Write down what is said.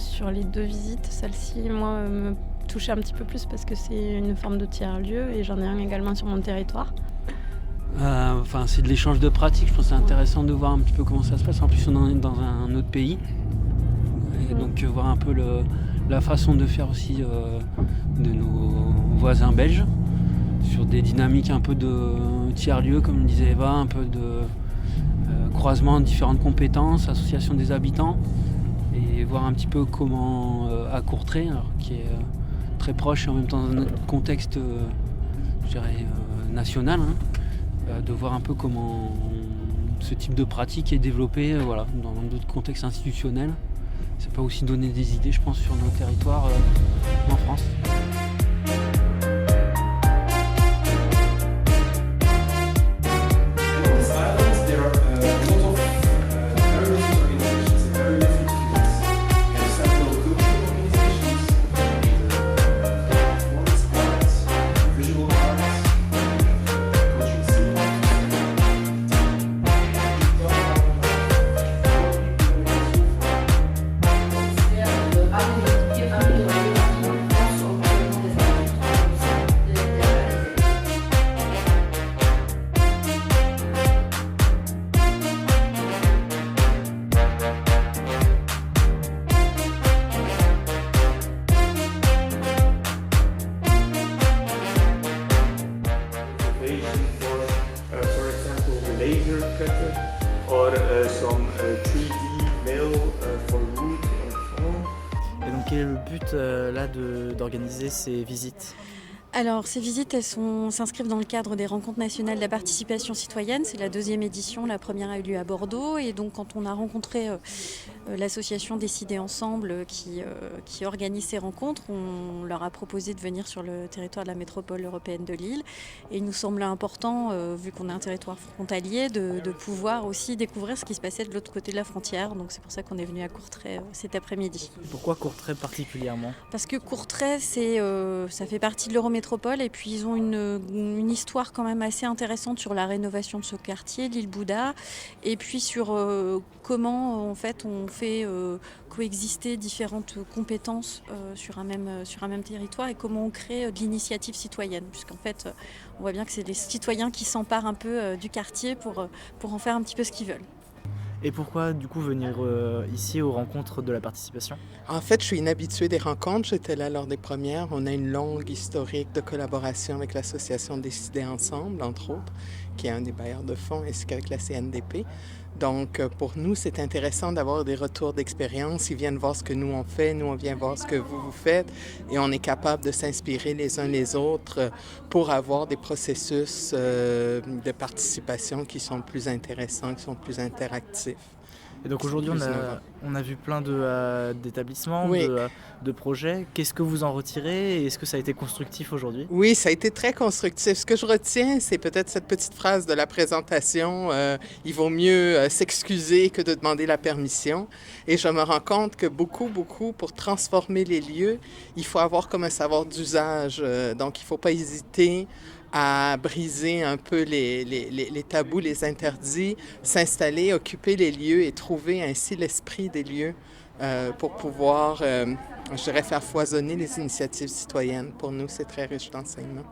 Sur les 2 visites, celle-ci, moi, me touchait un petit peu plus parce que c'est une forme de tiers-lieu et j'en ai un également sur mon territoire. C'est de l'échange de pratiques, je pense que c'est intéressant de voir un petit peu comment ça se passe. En plus, on est dans un autre pays. Et donc voir un peu la façon de faire aussi de nos voisins belges sur des dynamiques un peu de tiers-lieu, comme le disait Eva, un peu de croisement de différentes compétences, association des habitants, et voir un petit peu comment à Courtrai, alors, qui est très proche et en même temps dans un autre contexte je dirais, national, de voir un peu comment ce type de pratique est développé dans d'autres contextes institutionnels. Ça peut aussi donner des idées, je pense, sur nos territoires en France. laser cutter or some 3D mill for wood or foam. Et donc quel est le but d'organiser ces visites ? Alors, ces visites, elles s'inscrivent dans le cadre des Rencontres nationales de la participation citoyenne. C'est la 2e édition, la première a eu lieu à Bordeaux. Et donc, quand on a rencontré l'association Décider Ensemble qui organise ces rencontres, on leur a proposé de venir sur le territoire de la métropole européenne de Lille. Et il nous semblait important, vu qu'on est un territoire frontalier, de pouvoir aussi découvrir ce qui se passait de l'autre côté de la frontière. Donc, c'est pour ça qu'on est venu à Courtrai cet après-midi. Pourquoi Courtrai particulièrement ? Parce que Courtrai, ça fait partie de l'Eurométropole et puis ils ont une histoire quand même assez intéressante sur la rénovation de ce quartier, l'île Bouddha, et puis sur comment en fait on fait coexister différentes compétences sur un même territoire et comment on crée de l'initiative citoyenne, puisqu'en fait on voit bien que c'est les citoyens qui s'emparent un peu du quartier pour en faire un petit peu ce qu'ils veulent. Et pourquoi du coup venir ici aux rencontres de la participation ? En fait, je suis une habituée des rencontres. J'étais là lors des premières. On a une longue historique de collaboration avec l'association Décider Ensemble, entre autres, qui est un des bailleurs de fonds, ainsi qu'avec la CNDP. Donc, pour nous, c'est intéressant d'avoir des retours d'expérience. Ils viennent voir ce que nous, on fait. Nous, on vient voir ce que vous faites. Et on est capable de s'inspirer les uns les autres pour avoir des processus de participation qui sont plus intéressants, qui sont plus interactifs. Et donc aujourd'hui, on a vu plein d'établissements, oui, de projets. Qu'est-ce que vous en retirez et est-ce que ça a été constructif aujourd'hui ? Oui, ça a été très constructif. Ce que je retiens, c'est peut-être cette petite phrase de la présentation. Il vaut mieux s'excuser que de demander la permission. Et je me rends compte que beaucoup, pour transformer les lieux, il faut avoir comme un savoir d'usage. Donc, il ne faut pas hésiter à briser un peu les tabous, les interdits, s'installer, occuper les lieux et trouver ainsi l'esprit des lieux pour pouvoir, je dirais, faire foisonner les initiatives citoyennes. Pour nous, c'est très riche d'enseignement.